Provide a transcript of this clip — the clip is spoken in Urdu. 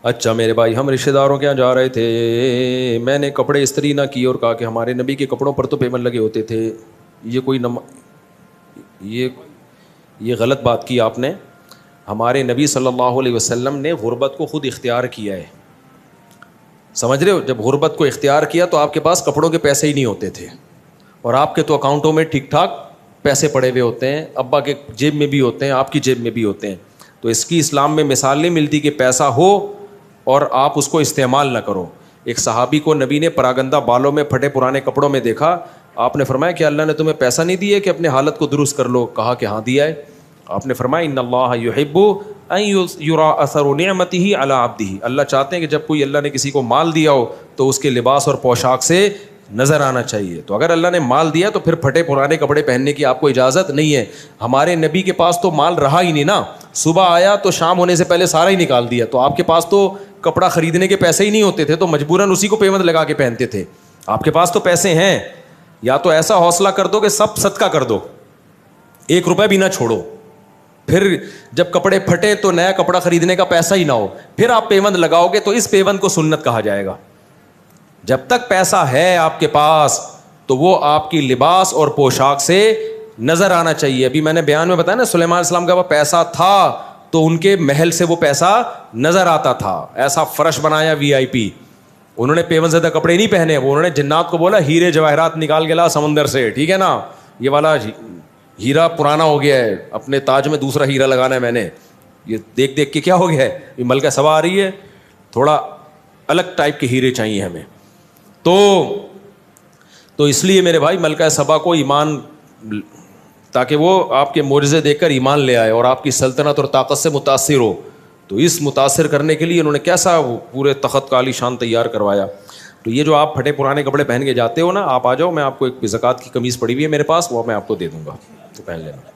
اچھا میرے بھائی، ہم رشتہ داروں کے یہاں جا رہے تھے، میں نے کپڑے استری نہ کیے اور کہا کہ ہمارے نبی کے کپڑوں پر تو پیمنٹ لگے ہوتے تھے. یہ کوئی یہ غلط بات کی آپ نے. ہمارے نبی صلی اللہ علیہ وسلم نے غربت کو خود اختیار کیا ہے، سمجھ رہے ہو؟ جب غربت کو اختیار کیا تو آپ کے پاس کپڑوں کے پیسے ہی نہیں ہوتے تھے، اور آپ کے تو اکاؤنٹوں میں ٹھیک ٹھاک پیسے پڑے ہوئے ہوتے ہیں، ابا کے جیب میں بھی ہوتے ہیں، آپ کی جیب میں بھی ہوتے ہیں. تو اس کی اسلام میں مثال نہیں ملتی کہ پیسہ ہو اور آپ اس کو استعمال نہ کرو. ایک صحابی کو نبی نے پراگندہ بالوں میں پھٹے پرانے کپڑوں میں دیکھا. آپ نے فرمایا کہ اللہ نے تمہیں پیسہ نہیں دیا کہ اپنے حالت کو درست کر لو؟ کہا کہ ہاں دیا ہے. آپ نے فرمایا ان اللہ یحب ان یرا اثر نعمتہ علی عبدہ، اللہ چاہتے ہیں کہ جب کوئی اللہ نے کسی کو مال دیا ہو تو اس کے لباس اور پوشاک سے نظر آنا چاہیے. تو اگر اللہ نے مال دیا تو پھر پھٹے پرانے کپڑے پہننے کی آپ کو اجازت نہیں ہے. ہمارے نبی کے پاس تو مال رہا ہی نہیں نا، صبح آیا تو شام ہونے سے پہلے سارا ہی نکال دیا. تو آپ کے پاس تو کپڑا خریدنے کے پیسے ہی نہیں ہوتے تھے، تو مجبوراً اسی کو پیمنٹ لگا کے پہنتے تھے. آپ کے پاس تو پیسے ہیں، یا تو ایسا حوصلہ کر دو کہ سب صدقہ کر دو، 1 روپے بھی نہ چھوڑو. پھر جب کپڑے پھٹے تو نیا کپڑا خریدنے کا پیسہ ہی نہ ہو، پھر آپ پیمند لگاؤ گے تو اس پیمند کو سنت کہا جائے گا. جب تک پیسہ ہے آپ کے پاس تو وہ آپ کی لباس اور پوشاک سے نظر آنا چاہیے. ابھی میں نے بیان میں بتایا نا، سلیمان علیہ السلام کا پیسہ تھا تو ان کے محل سے وہ پیسہ نظر آتا تھا. ایسا فرش بنایا VIP، انہوں نے پیون زدہ کپڑے نہیں پہنے، وہ انہوں نے جنات کو بولا ہیرے جواہرات نکال کے لا سمندر سے، ٹھیک ہے نا، یہ والا ہیرا پرانا ہو گیا ہے، اپنے تاج میں دوسرا ہیرا لگانا ہے میں نے. یہ دیکھ دیکھ کے کیا ہو گیا ہے، یہ ملکہ سبا آ رہی ہے، تھوڑا الگ ٹائپ کے ہیرے چاہیے ہمیں. تو اس لیے میرے بھائی ملکہ سبا کو ایمان، تاکہ وہ آپ کے معجزے دیکھ کر ایمان لے آئے اور آپ کی سلطنت اور طاقت سے متاثر ہو. تو اس متاثر کرنے کے لیے انہوں نے کیسا پورے تخت کا عالی شان تیار کروایا. تو یہ جو آپ پھٹے پرانے کپڑے پہن کے جاتے ہو نا، آپ آ جاؤ، میں آپ کو ایک زکوٰۃ کی قمیض پڑی ہوئی ہے میرے پاس، وہ میں آپ کو دے دوں گا، تو پہن لینا.